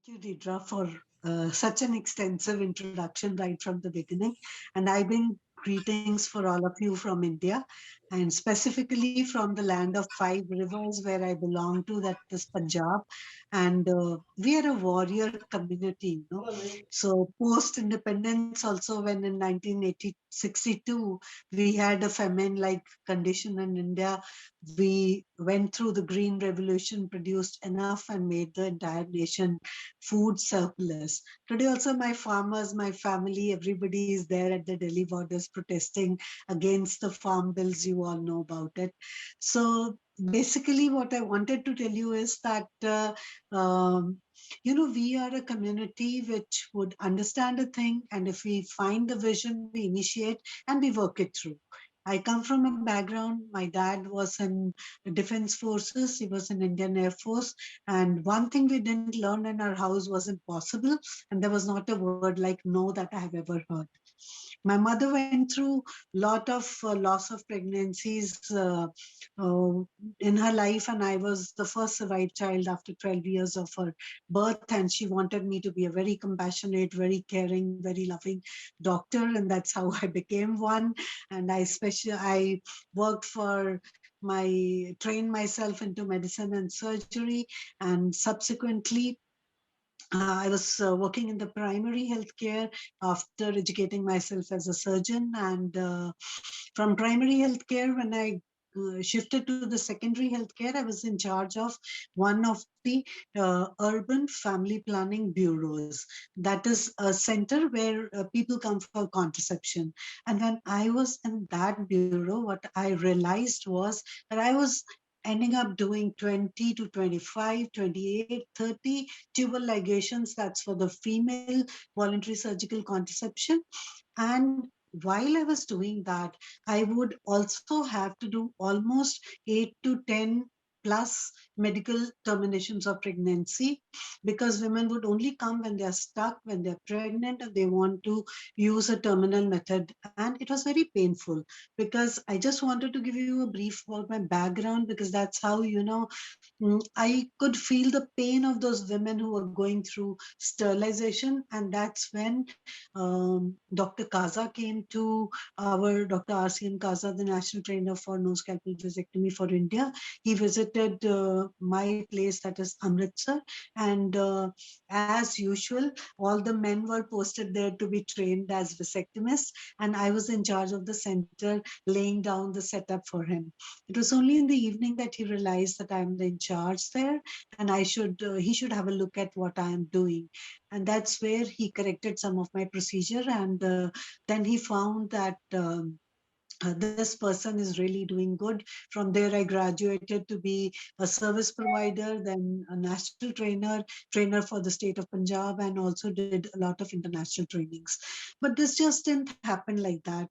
Thank you, Deidra, for such an extensive introduction right from the beginning. And I bring greetings for all of you from India, and specifically from the land of five rivers where I belong to, that is Punjab. And we are a warrior community, you know. So post independence, also when in 1962 we had a famine-like condition in India, we went through the Green Revolution, produced enough, and made the entire nation food surplus. Today, also, my farmers, my family, everybody is there at the Delhi borders protesting against the farm bills. You all know about it. So, basically, what I wanted to tell you is that, we are a community which would understand a thing, and if we find the vision, we initiate and we work it through. I come from a background. My dad was in defense forces. He was in Indian Air Force. And one thing we didn't learn in our house was impossible. And there was not a word like no that I have ever heard. My mother went through a lot of loss of pregnancies uh, in her life, and I was the first survived child after 12 years of her birth. And she wanted me to be a very compassionate, very caring, very loving doctor, and that's how I became one. And I worked for my trained myself into medicine and surgery, and subsequently I was working in the primary healthcare after educating myself as a surgeon. And from primary healthcare, when I shifted to the secondary healthcare, I was in charge of one of the urban family planning bureaus. That is a center where people come for contraception. And when I was in that bureau, what I realized was that I was ending up doing 20 to 25, 28, 30 tubal ligations. That's for the female voluntary surgical contraception. And while I was doing that, I would also have to do almost 8 to 10 plus medical terminations of pregnancy, because women would only come when they're stuck, when they're pregnant, and they want to use a terminal method. And it was very painful, because I just wanted to give you a brief about my background, because that's how, I could feel the pain of those women who were going through sterilization. And that's when Dr. Kaza came to Dr. RCM Kaza, the national trainer for no scalpel vasectomy for India. He visited my place, that is Amritsar. And as usual, all the men were posted there to be trained as vasectomists. And I was in charge of the center, laying down the setup for him. It was only in the evening that he realized that I'm the in charge there, and he should have a look at what I am doing. And that's where he corrected some of my procedure, and then he found that. This person is really doing good. From there, I graduated to be a service provider, then a national trainer for the state of Punjab, and also did a lot of international trainings. But this just didn't happen like that.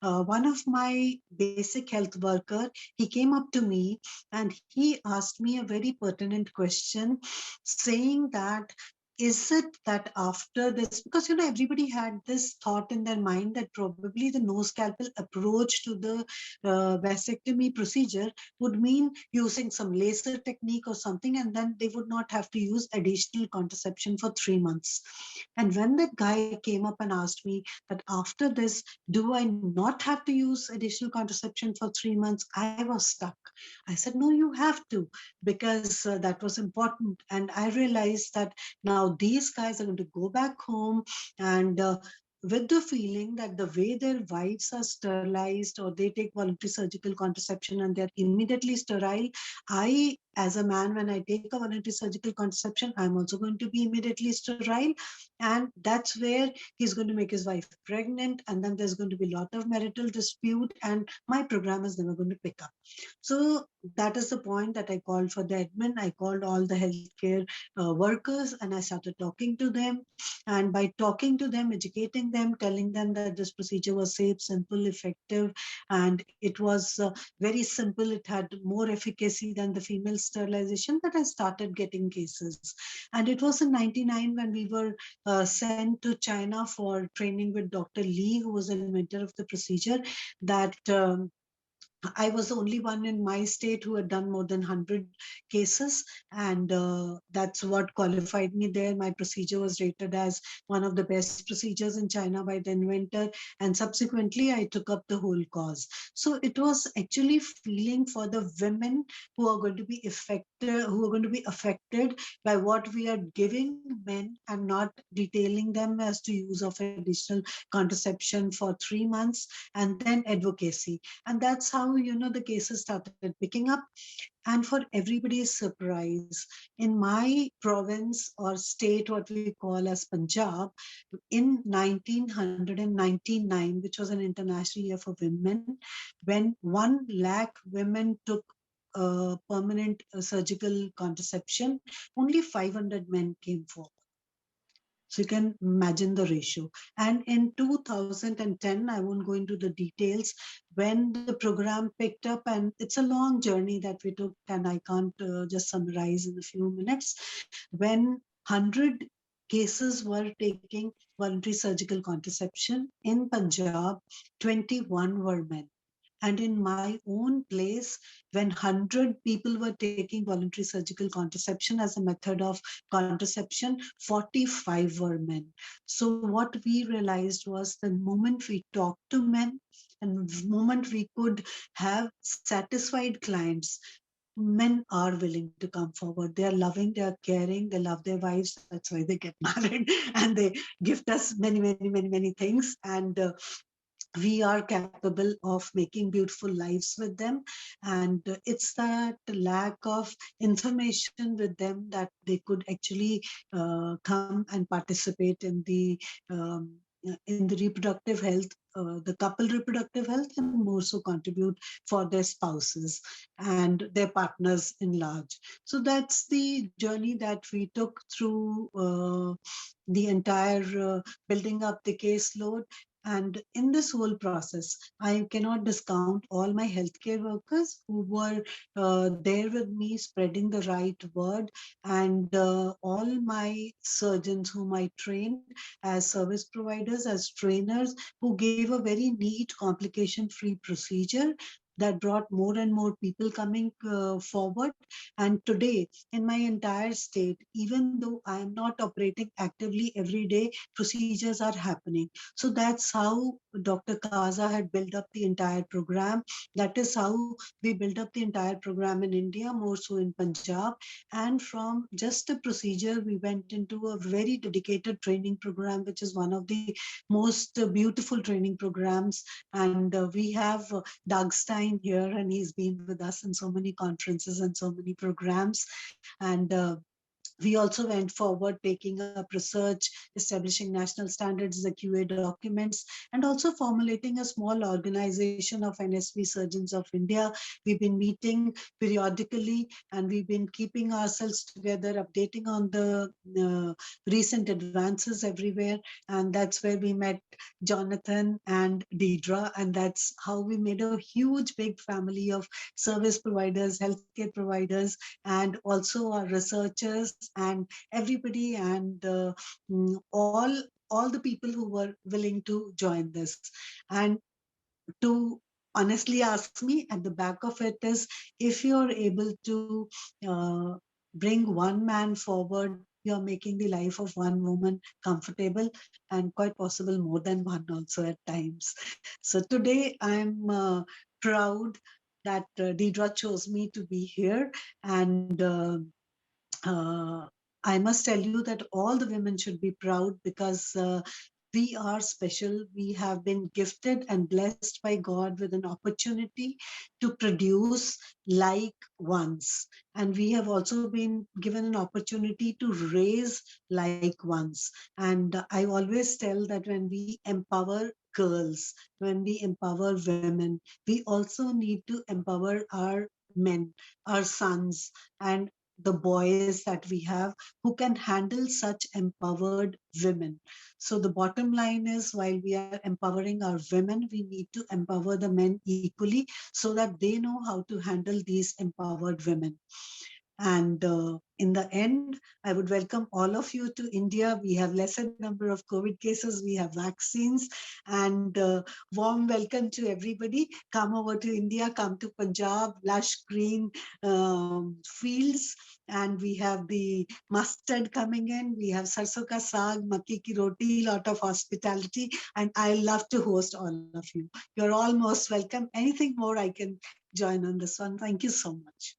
One of my basic health worker, he came up to me and he asked me a very pertinent question, saying that is it that after this, because everybody had this thought in their mind that probably the no scalpel approach to the vasectomy procedure would mean using some laser technique or something, and then they would not have to use additional contraception for 3 months. And when that guy came up and asked me that after this, do I not have to use additional contraception for 3 months, I was stuck. I said, no, you have to, because that was important. And I realized that now these guys are going to go back home, and with the feeling that the way their wives are sterilized, or they take voluntary surgical contraception and they're immediately sterile, I, as a man, when I take a voluntary surgical contraception, I'm also going to be immediately sterile. And that's where he's going to make his wife pregnant, and then there's going to be a lot of marital dispute, and my program is never going to pick up. So that is the point that I called for the admin. I called all the healthcare workers, and I started talking to them. And by talking to them, educating them, telling them that this procedure was safe, simple, effective, and it was very simple. It had more efficacy than the female sterilization, that I started getting cases. And it was in 99 when we were sent to China for training with Dr. Lee, who was an inventor of the procedure, that I was the only one in my state who had done more than 100 cases, and that's what qualified me there. My procedure was rated as one of the best procedures in China by the inventor, and subsequently I took up the whole cause. So it was actually feeling for the women who are going to be affected by what we are giving men and not detailing them as to use of additional contraception for 3 months, and then advocacy. And that's how, the cases started picking up. And for everybody's surprise, in my province or state, what we call as Punjab, in 1999, which was an international year for women, when 1 lakh women took permanent surgical contraception, only 500 men came forward. So you can imagine the ratio. And in 2010, I won't go into the details, when the program picked up, and it's a long journey that we took, and I can't just summarize in a few minutes. When 100 cases were taking voluntary surgical contraception in Punjab, 21 were men. And in my own place, when 100 people were taking voluntary surgical contraception as a method of contraception, 45 were men. So what we realized was the moment we talked to men and the moment we could have satisfied clients, men are willing to come forward. They are loving, they are caring, they love their wives. That's why they get married and they gift us many, many, many, many things. And we are capable of making beautiful lives with them. And it's that lack of information with them that they could actually come and participate in the reproductive health, the couple reproductive health, and more so contribute for their spouses and their partners in large. So that's the journey that we took through the entire building up the caseload. And in this whole process, I cannot discount all my healthcare workers who were there with me spreading the right word, and all my surgeons whom I trained as service providers, as trainers, who gave a very neat, complication-free procedure that brought more and more people coming forward. And today, in my entire state, even though I am not operating actively every day, procedures are happening. So that's how Dr. Kaza had built up the entire program. That is how we built up the entire program in India, more so in Punjab. And from just a procedure, we went into a very dedicated training program, which is one of the most beautiful training programs. And we have Doug Stein here, and he's been with us in so many conferences and so many programs. And we also went forward taking up research, establishing national standards, the QA documents, and also formulating a small organization of NSV Surgeons of India. We've been meeting periodically, and we've been keeping ourselves together, updating on the recent advances everywhere. And that's where we met Jonathan and Deidra, and that's how we made a huge, big family of service providers, healthcare providers, and also our researchers and everybody, and all the people who were willing to join this. And to honestly ask me, at the back of it is, if you're able to uh, bring one man forward, you're making the life of one woman comfortable, and quite possible more than one also at times. So today I'm proud that Deidra chose me to be here. And uh, I must tell you that all the women should be proud, because we are special. We have been gifted and blessed by God with an opportunity to produce like ones. And we have also been given an opportunity to raise like ones. And I always tell that when we empower girls, when we empower women, we also need to empower our men, our sons, and the boys that we have, who can handle such empowered women. So the bottom line is, while we are empowering our women, we need to empower the men equally, so that they know how to handle these empowered women. And in the end, I would welcome all of you to India. We have lesser number of COVID cases. We have vaccines, and warm welcome to everybody. Come over to India. Come to Punjab, lush green fields, and we have the mustard coming in. We have sarson ka saag, makki ki roti, lot of hospitality, and I love to host all of you. You're all most welcome. Anything more I can join on this one. Thank you so much.